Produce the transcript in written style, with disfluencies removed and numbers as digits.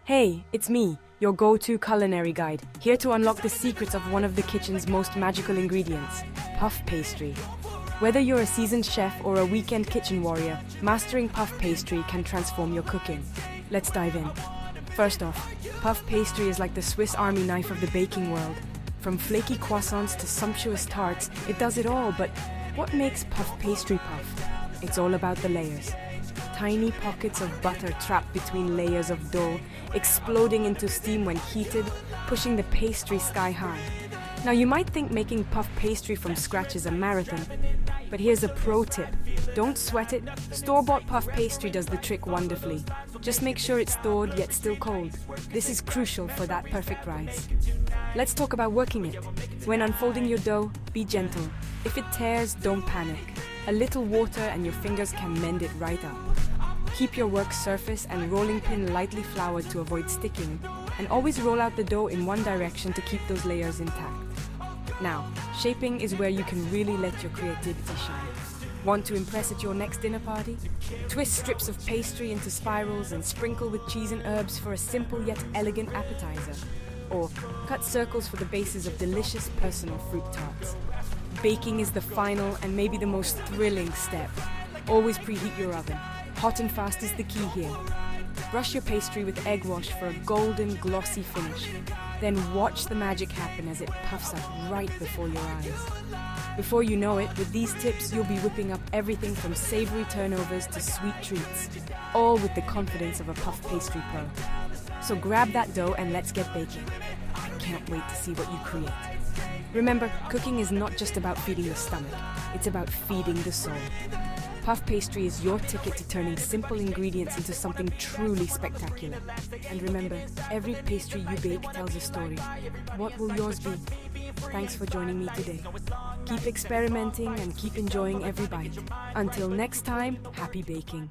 Hey, it's me, your go-to culinary guide, here to unlock the secrets of one of the kitchen's most magical ingredients, puff pastry. Whether you're a seasoned chef or a weekend kitchen warrior, mastering puff pastry can transform your cooking. Let's dive in. First off, puff pastry is like the Swiss Army knife of the baking world. From flaky croissants to sumptuous tarts, it does it all, but what makes puff pastry puff? It's all about the layers. Tiny pockets of butter trapped between layers of dough, exploding into steam when heated, pushing the pastry sky high. Now you might think making puff pastry from scratch is a marathon, but here's a pro tip. Don't sweat it. Store-bought puff pastry does the trick wonderfully. Just make sure it's thawed yet still cold. This is crucial for that perfect rise. Let's talk about working it. When unfolding your dough, be gentle. If it tears, don't panic. A little water and your fingers can mend it right up. Keep your work surface and rolling pin lightly floured to avoid sticking, and always roll out the dough in one direction to keep those layers intact. Now, shaping is where you can really let your creativity shine. Want to impress at your next dinner party? Twist strips of pastry into spirals and sprinkle with cheese and herbs for a simple yet elegant appetizer. Or cut circles for the bases of delicious personal fruit tarts. Baking is the final and maybe the most thrilling step. Always preheat your oven. Hot and fast is the key here. Brush your pastry with egg wash for a golden, glossy finish. Then watch the magic happen as it puffs up right before your eyes. Before you know it, with these tips, you'll be whipping up everything from savory turnovers to sweet treats, all with the confidence of a puff pastry pro. So grab that dough and let's get baking. I can't wait to see what you create. Remember, cooking is not just about feeding the stomach, it's about feeding the soul. Puff pastry is your ticket to turning simple ingredients into something truly spectacular. And remember, every pastry you bake tells a story. What will yours be? Thanks for joining me today. Keep experimenting and keep enjoying every bite. Until next time, happy baking.